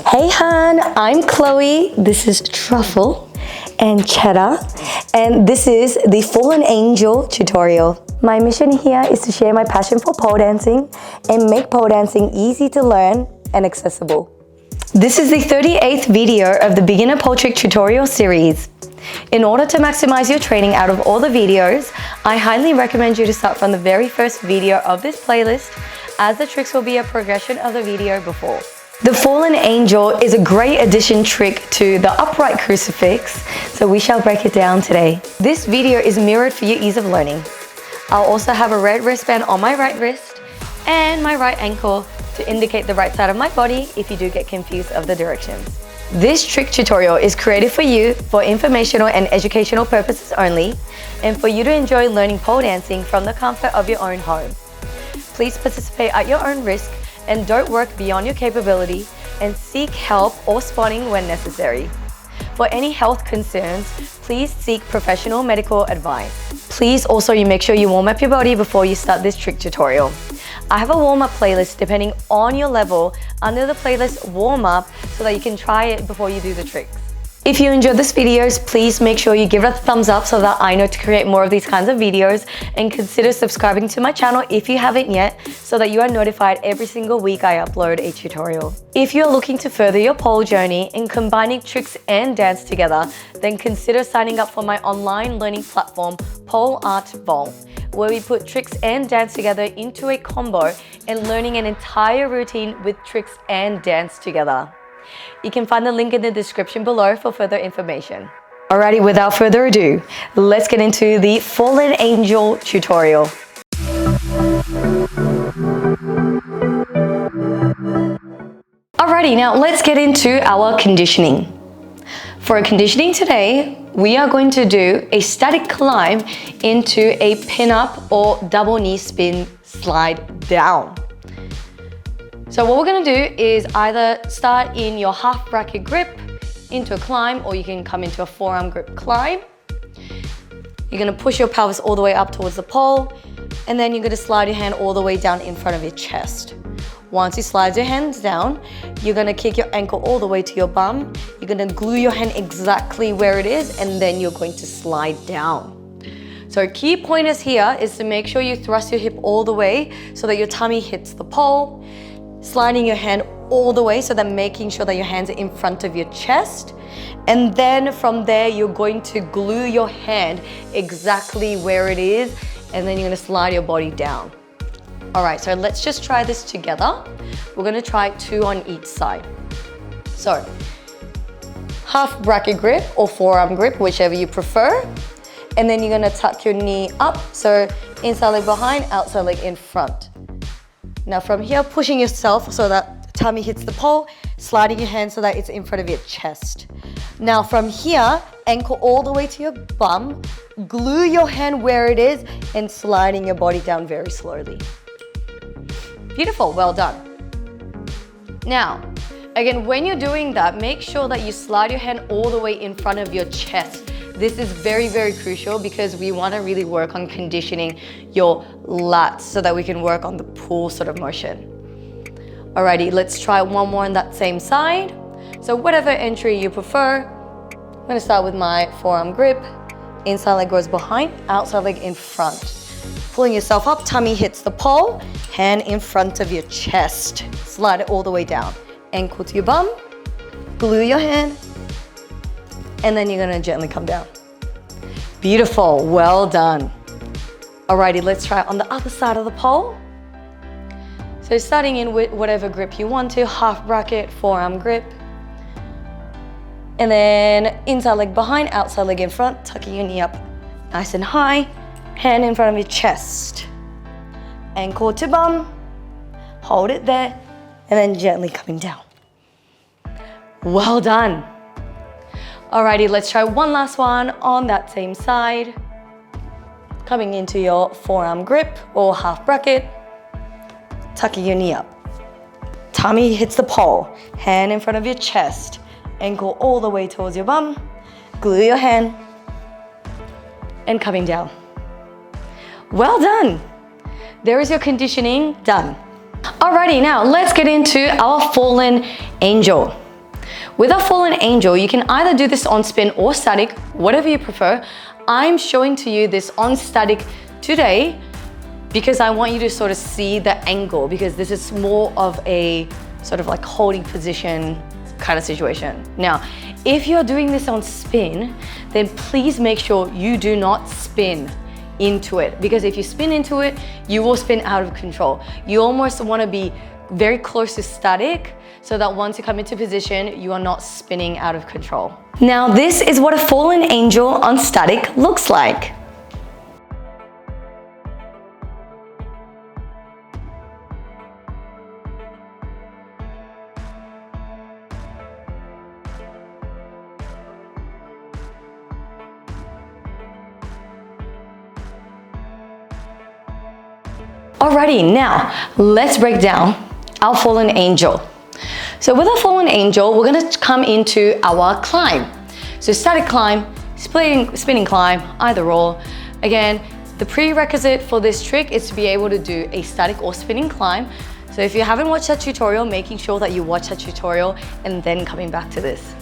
Hey hun, I'm Chloe, this is Truffle and Cheddar, and this is the Fallen Angel tutorial. My mission here is to share my passion for pole dancing and make pole dancing easy to learn and accessible. This is the 38th video of the beginner pole trick tutorial series. In order to maximize your training out of all the videos, I highly recommend you to start from the very first video of this playlist, as the tricks will be a progression of the video before. The Fallen Angel is a great addition trick to the upright crucifix, so we shall break it down today. This video is mirrored for your ease of learning. I'll also have a red wristband on my right wrist and my right ankle to indicate the right side of my body if you do get confused of the directions. This trick tutorial is created for you for informational and educational purposes only, and for you to enjoy learning pole dancing from the comfort of your own home. Please participate at your own risk and don't work beyond your capability, and seek help or spotting when necessary. For any health concerns, please seek professional medical advice. Please also make sure you warm up your body before you start this trick tutorial. I have a warm-up playlist depending on your level under the playlist warm-up so that you can try it before you do the tricks. If you enjoyed this videos, please make sure you give it a thumbs up so that I know to create more of these kinds of videos, and consider subscribing to my channel if you haven't yet so that you are notified every single week I upload a tutorial. If you're looking to further your pole journey in combining tricks and dance together, then consider signing up for my online learning platform, Pole Art Vault, where we put tricks and dance together into a combo and learning an entire routine with tricks and dance together. You can find the link in the description below for further information. Alrighty, without further ado, let's get into the Fallen Angel tutorial. Alrighty, now let's get into our conditioning. For conditioning today, we are going to do a static climb into a pin-up or double knee spin slide down. So what we're gonna do is either start in your half bracket grip into a climb, or you can come into a forearm grip climb. You're gonna push your pelvis all the way up towards the pole, and then you're gonna slide your hand all the way down in front of your chest. Once you slide your hands down, you're gonna kick your ankle all the way to your bum. You're gonna glue your hand exactly where it is, and then you're going to slide down. So key pointers here is to make sure you thrust your hip all the way so that your tummy hits the pole. Sliding your hand all the way so that making sure that your hands are in front of your chest. And then from there, you're going to glue your hand exactly where it is, and then you're gonna slide your body down. All right, so let's just try this together. We're gonna try 2 on each side. So, half bracket grip or forearm grip, whichever you prefer. And then you're gonna tuck your knee up. So inside leg behind, outside leg in front. Now from here, pushing yourself so that the tummy hits the pole, sliding your hand so that it's in front of your chest. Now from here, ankle all the way to your bum, glue your hand where it is, and sliding your body down very slowly. Beautiful, well done. Now, again, when you're doing that, make sure that you slide your hand all the way in front of your chest. This is very, very crucial because we want to really work on conditioning your lats so that we can work on the pull sort of motion. Alrighty, let's try one more on that same side. So whatever entry you prefer, I'm going to start with my forearm grip. Inside leg goes behind, outside leg in front. Pulling yourself up, tummy hits the pole, hand in front of your chest. Slide it all the way down. Ankle to your bum, glue your hand, and then you're gonna gently come down. Beautiful, well done. Alrighty, let's try it on the other side of the pole. So starting in with whatever grip you want to, half bracket, forearm grip. And then inside leg behind, outside leg in front, tucking your knee up nice and high, hand in front of your chest. Ankle to bum, hold it there, and then gently coming down. Well done. Alrighty, let's try one last one on that same side. Coming into your forearm grip or half bracket, tucking your knee up. Tummy hits the pole, hand in front of your chest, ankle all the way towards your bum, glue your hand, and coming down. Well done. There is your conditioning done. Alrighty, now let's get into our Fallen Angel. With a fallen angel, you can either do this on spin or static, whatever you prefer. I'm showing to you this on static today because I want you to sort of see the angle, because this is more of a sort of like holding position kind of situation. Now, if you're doing this on spin, then please make sure you do not spin into it, because if you spin into it, you will spin out of control. You almost want to be very close to static so that once you come into position, you are not spinning out of control. Now, this is what a fallen angel on static looks like. Alrighty, now let's break down our fallen angel. So with a fallen angel, we're gonna come into our climb. So static climb, spinning climb, either or. Again, the prerequisite for this trick is to be able to do a static or spinning climb. So if you haven't watched that tutorial, making sure that you watch that tutorial and then coming back to this.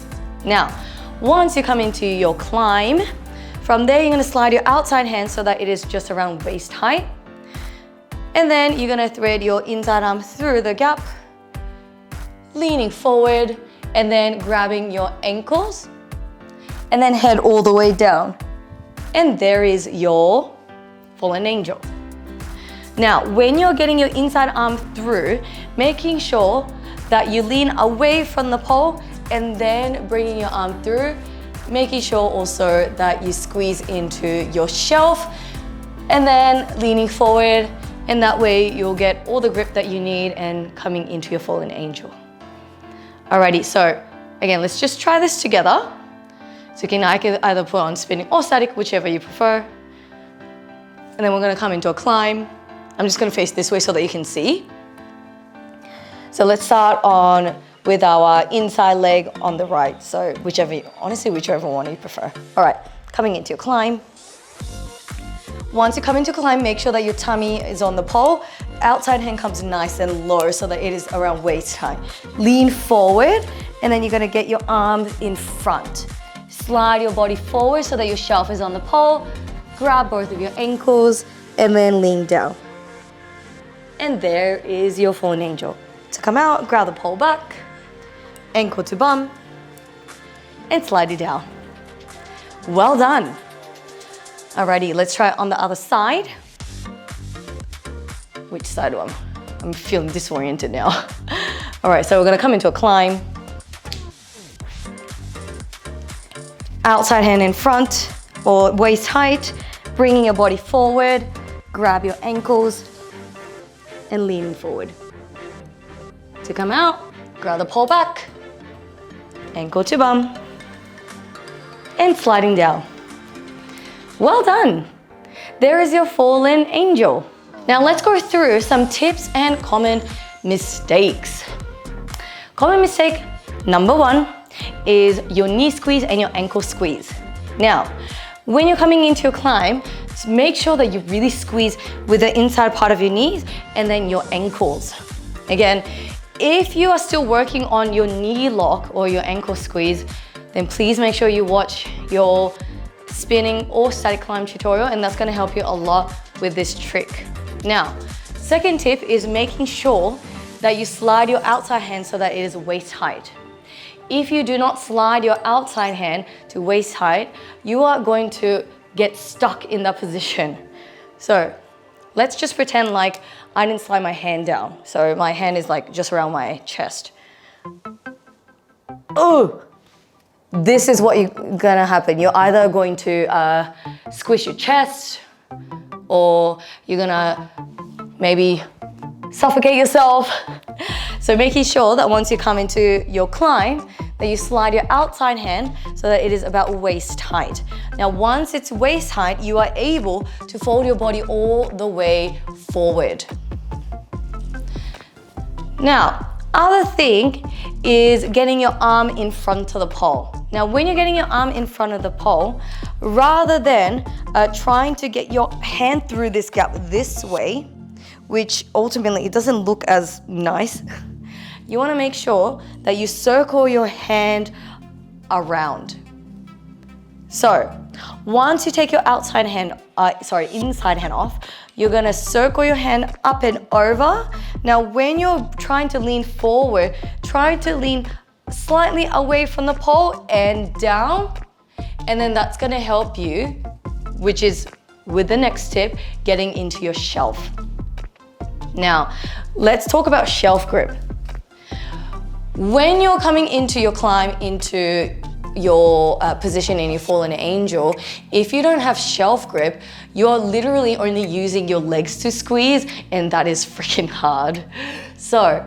Now, once you come into your climb, from there you're gonna slide your outside hand so that it is just around waist height. And then you're gonna thread your inside arm through the gap, leaning forward, and then grabbing your ankles, and then head all the way down. And there is your fallen angel. Now, when you're getting your inside arm through, making sure that you lean away from the pole and then bringing your arm through, making sure also that you squeeze into your shelf, and then leaning forward. And that way you'll get all the grip that you need and coming into your fallen angel. Alrighty, so again, let's just try this together. So you can either put on spinning or static, whichever you prefer. And then we're gonna come into a climb. I'm just gonna face this way so that you can see. So let's start on with our inside leg on the right. So honestly, whichever one you prefer. All right, coming into your climb. Once you come into climb, make sure that your tummy is on the pole. Outside hand comes nice and low so that it is around waist height. Lean forward, and then you're gonna get your arms in front. Slide your body forward so that your shelf is on the pole. Grab both of your ankles, and then lean down. And there is your fallen angel. To come out, grab the pole back, ankle to bum, and slide it down. Well done. Alrighty, let's try it on the other side. Which side do I'm feeling disoriented now. All right, so we're gonna come into a climb. Outside hand in front or waist height, bringing your body forward, grab your ankles and leaning forward. To come out, grab the pole back, ankle to bum, and sliding down. Well done. There is your fallen angel. Now let's go through some tips and common mistakes. Common mistake number one is your knee squeeze and your ankle squeeze. Now, when you're coming into your climb, make sure that you really squeeze with the inside part of your knees and then your ankles. Again, if you are still working on your knee lock or your ankle squeeze, then please make sure you watch your spinning or static climb tutorial, and that's gonna help you a lot with this trick. Now, second tip is making sure that you slide your outside hand so that it is waist height. If you do not slide your outside hand to waist height, you are going to get stuck in that position. So let's just pretend like I didn't slide my hand down. So my hand is like just around my chest. Oh! This is what you're gonna happen. You're either going to squish your chest, or you're gonna maybe suffocate yourself. So making sure that once you come into your climb, that you slide your outside hand so that it is about waist height. Now, once it's waist height, you are able to fold your body all the way forward. Now, other thing is getting your arm in front of the pole. Now, when you're getting your arm in front of the pole, rather than trying to get your hand through this gap this way, which ultimately it doesn't look as nice, you want to make sure that you circle your hand around. So once you take your inside hand off, you're gonna circle your hand up and over. Now when you're trying to lean forward, try to lean slightly away from the pole and down, and then that's gonna help you, which is with the next tip, getting into your shelf. Now, let's talk about shelf grip. When you're coming into your climb, into your position in your fallen angel, if you don't have shelf grip, you're literally only using your legs to squeeze, and that is freaking hard. So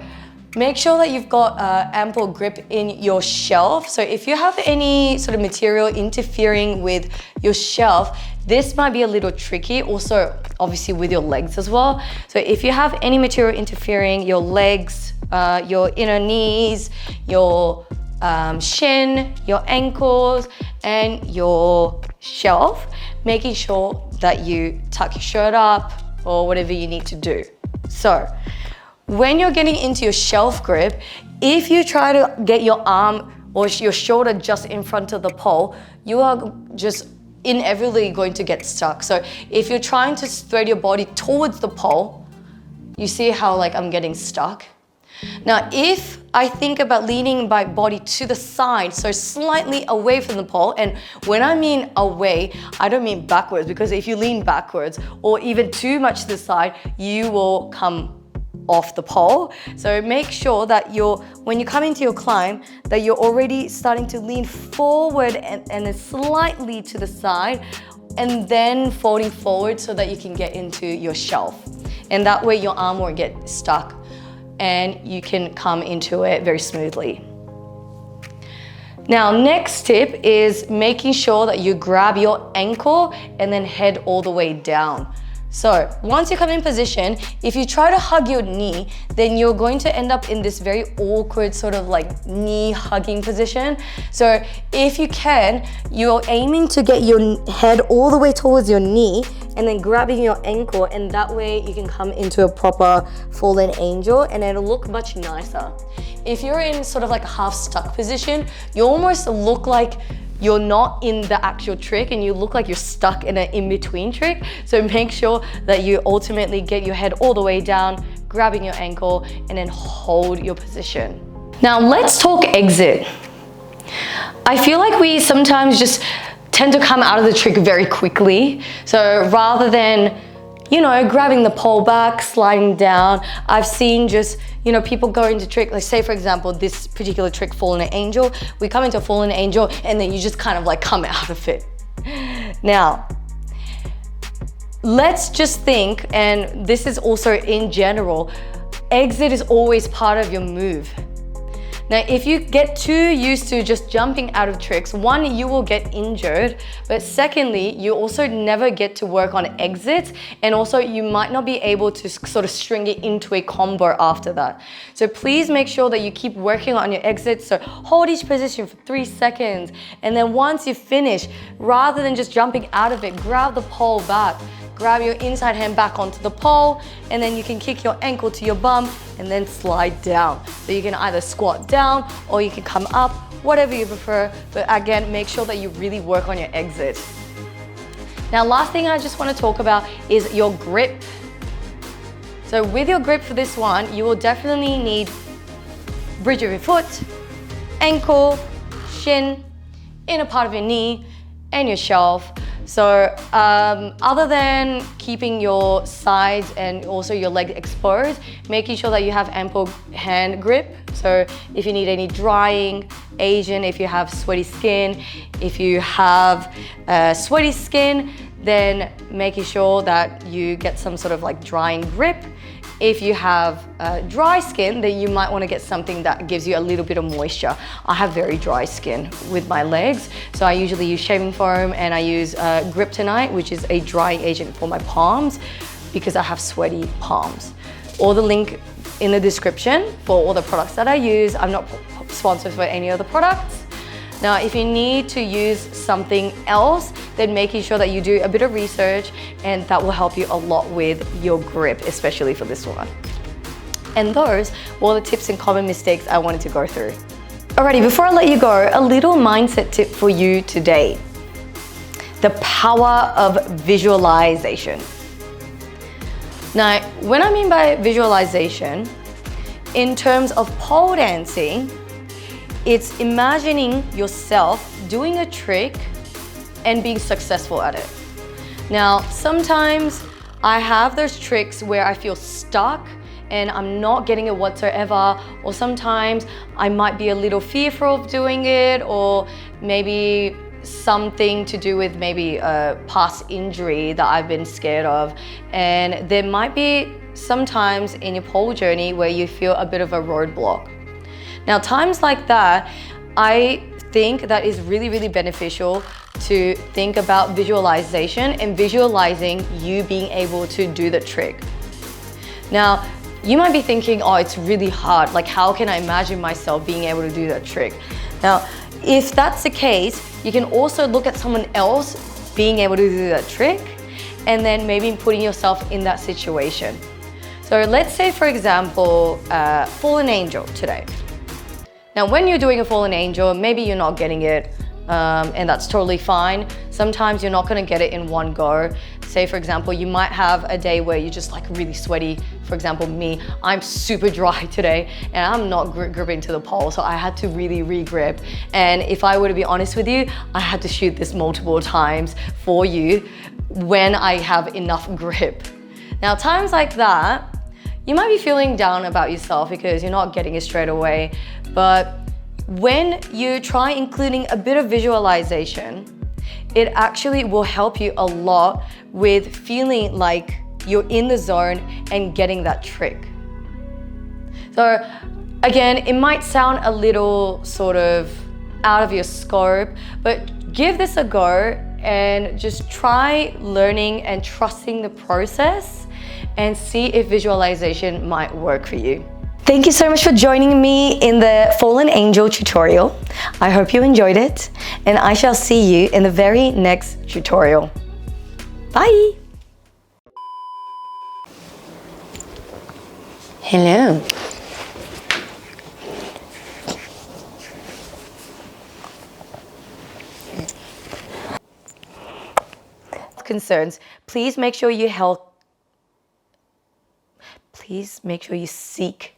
make sure that you've got ample grip in your shelf. So if you have any sort of material interfering with your shelf, this might be a little tricky. Also, obviously with your legs as well. So if you have any material interfering, your legs, your inner knees, your shin, your ankles, and your shelf, making sure that you tuck your shirt up or whatever you need to do. So when you're getting into your shelf grip, if you try to get your arm or your shoulder just in front of the pole, you are just inevitably going to get stuck. So if you're trying to thread your body towards the pole, you see how like I'm getting stuck? Now, if I think about leaning my body to the side, so slightly away from the pole, and when I mean away, I don't mean backwards, because if you lean backwards or even too much to the side, you will come off the pole. So make sure that when you come into your climb, that you're already starting to lean forward and then slightly to the side, and then folding forward so that you can get into your shelf. And that way your arm won't get stuck and you can come into it very smoothly. Now, next tip is making sure that you grab your ankle and then head all the way down. So once you come in position, if you try to hug your knee, then you're going to end up in this very awkward sort of like knee hugging position. So if you can, you're aiming to get your head all the way towards your knee and then grabbing your ankle, and that way you can come into a proper fallen angel and it'll look much nicer. If you're in sort of like a half stuck position, you almost look like you're not in the actual trick and you look like you're stuck in an in-between trick. So make sure that you ultimately get your head all the way down, grabbing your ankle, and then hold your position. Now let's talk exit. I feel like we sometimes just tend to come out of the trick very quickly. So rather than, grabbing the pole back, sliding down, I've seen just, people go into trick, like say for example, this particular trick, Fallen Angel, we come into Fallen Angel and then you just kind of like come out of it. Now, let's just think, and this is also in general, exit is always part of your move. Now, if you get too used to just jumping out of tricks, one, you will get injured, but secondly, you also never get to work on exits, and also you might not be able to sort of string it into a combo after that. So please make sure that you keep working on your exits. So hold each position for 3 seconds, and then once you finish, rather than just jumping out of it, grab the pole back. Grab your inside hand back onto the pole, and then you can kick your ankle to your bum and then slide down. So you can either squat down or you can come up, whatever you prefer. But again, make sure that you really work on your exit. Now, last thing I just want to talk about is your grip. So with your grip for this one, you will definitely need bridge of your foot, ankle, shin, inner part of your knee, and your shelf. So other than keeping your sides and also your leg exposed, making sure that you have ample hand grip. So if you need any drying agent, if you have sweaty skin, if you have sweaty skin, then making sure that you get some sort of like drying grip. If you have dry skin, then you might want to get something that gives you a little bit of moisture. I have very dry skin with my legs, so I usually use shaving foam and I use Griptonite, which is a drying agent for my palms because I have sweaty palms. All the link in the description for all the products that I use. I'm not sponsored for any other products. Now, if you need to use something else, then making sure that you do a bit of research, and that will help you a lot with your grip, especially for this one. And those were the tips and common mistakes I wanted to go through. Alrighty, before I let you go, a little mindset tip for you today. The power of visualization. Now, when I mean by visualization, in terms of pole dancing, it's imagining yourself doing a trick and being successful at it. Now, sometimes I have those tricks where I feel stuck and I'm not getting it whatsoever, or sometimes I might be a little fearful of doing it, or maybe something to do with maybe a past injury that I've been scared of. And there might be sometimes in your pole journey where you feel a bit of a roadblock. Now, times like that, I think that is really, really beneficial to think about visualization and visualizing you being able to do the trick. Now, you might be thinking, oh, it's really hard. Like, how can I imagine myself being able to do that trick? Now, if that's the case, you can also look at someone else being able to do that trick and then maybe putting yourself in that situation. So let's say, for example, fallen angel today. Now, when you're doing a fallen angel, maybe you're not getting it, and that's totally fine. Sometimes you're not gonna get it in one go. Say, for example, you might have a day where you're just like really sweaty. For example, me, I'm super dry today and I'm not gripping to the pole, so I had to really re-grip. And if I were to be honest with you, I had to shoot this multiple times for you when I have enough grip. Now, times like that, you might be feeling down about yourself because you're not getting it straight away, but when you try including a bit of visualization, it actually will help you a lot with feeling like you're in the zone and getting that trick. So again, it might sound a little sort of out of your scope, but give this a go and just try learning and trusting the process and see if visualization might work for you. Thank you so much for joining me in the Fallen Angel tutorial. I hope you enjoyed it, and I shall see you in the very next tutorial. Bye! Hello. Concerns, please make sure you seek